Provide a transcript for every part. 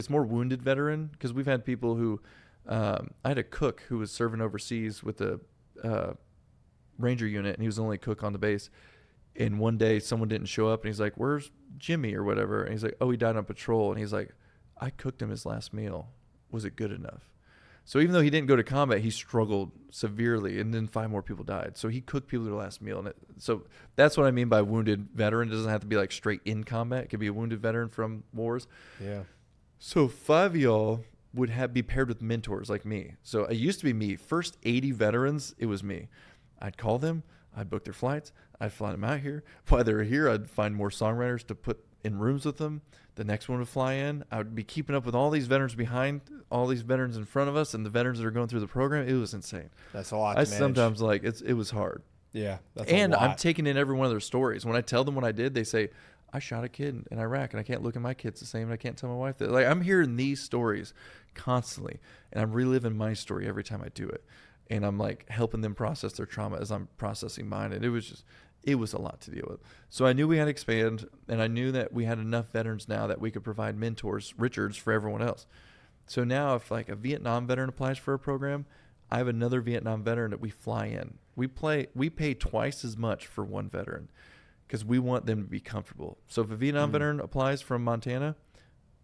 it's more wounded veteran, because we've had people who, I had a cook who was serving overseas with the Ranger unit, and he was the only cook on the base. And one day someone didn't show up, and he's like, "Where's Jimmy?" or whatever. And he's like, "Oh, he died on patrol." And he's like, "I cooked him his last meal. Was it good enough?" So even though he didn't go to combat, he struggled severely, and then 5 more people died. So he cooked people their last meal. So that's what I mean by wounded veteran. It doesn't have to be like straight in combat. It could be a wounded veteran from wars. Yeah. So 5 of y'all would be paired with mentors like me. So it used to be me. First 80 veterans, it was me. I'd call them. I'd book their flights. I'd fly them out here. While they were here, I'd find more songwriters to put in rooms with them. The next one would fly in. I would be keeping up with all these veterans behind, all these veterans in front of us, and the veterans that are going through the program. It was insane. That's a lot to I manage. sometimes it was hard. Yeah. That's And a lot. I'm taking in every one of their stories. When I tell them what I did, they say, "I shot a kid in Iraq, and I can't look at my kids the same, and I can't tell my wife that." Like, I'm hearing these stories constantly, and I'm reliving my story every time I do it. And I'm like helping them process their trauma as I'm processing mine. And it was a lot to deal with. So I knew we had to expand, and I knew that we had enough veterans now that we could provide mentors, Richards, for everyone else. So now if like a Vietnam veteran applies for a program, I have another Vietnam veteran that we fly in. We pay twice as much for one veteran because we want them to be comfortable. So if a Vietnam veteran applies from Montana,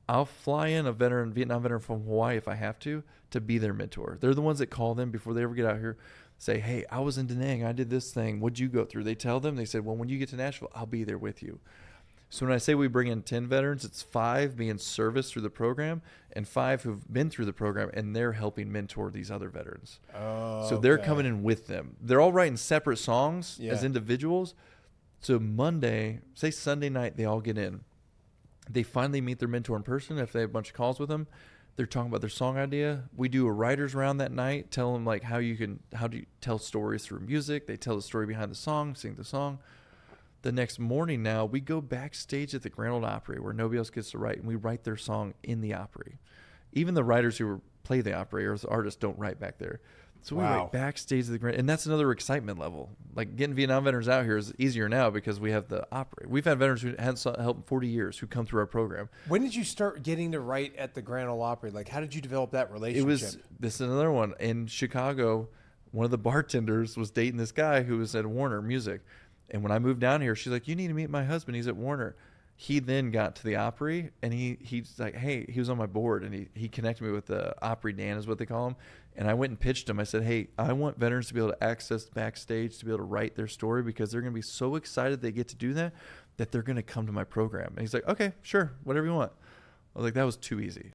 I'll fly in a Vietnam veteran from Hawaii if I have to be their mentor. They're the ones that call them before they ever get out here, say, "Hey, I was in Da Nang. I did this thing. What'd you go through?" They tell them. They said, "Well, when you get to Nashville, I'll be there with you." So when I say we bring in 10 veterans, it's 5 being serviced through the program and 5 who've been through the program, and they're helping mentor these other veterans. Oh, so they're coming in with them. They're all writing separate songs Yeah. as individuals. So Sunday night, they all get in. They finally meet their mentor in person if they have a bunch of calls with them. They're talking about their song idea. We do a writer's round that night, tell them like how do you tell stories through music. They tell the story behind the song, sing the song. The next morning now, we go backstage at the Grand Ole Opry where nobody else gets to write, and we write their song in the Opry. Even the writers who play the Opry or the artists don't write back there. So we write backstage at the Grand, and that's another excitement level. Like getting Vietnam veterans out here is easier now because we have the Opry. We've had veterans who hadn't helped in 40 years who come through our program. When did you start getting to write at the Grand Ole Opry? Like, how did you develop that relationship? This is another one. In Chicago, one of the bartenders was dating this guy who was at Warner Music. And when I moved down here, she's like, "You need to meet my husband. He's at Warner." He then got to the Opry, and he's like, "Hey," he was on my board, and he connected me with the Opry Dan is what they call him. And I went and pitched him. I said, "Hey, I want veterans to be able to access backstage, to be able to write their story, because they're going to be so excited they get to do that they're going to come to my program." And he's like, "Okay, sure, whatever you want." I was like, that was too easy.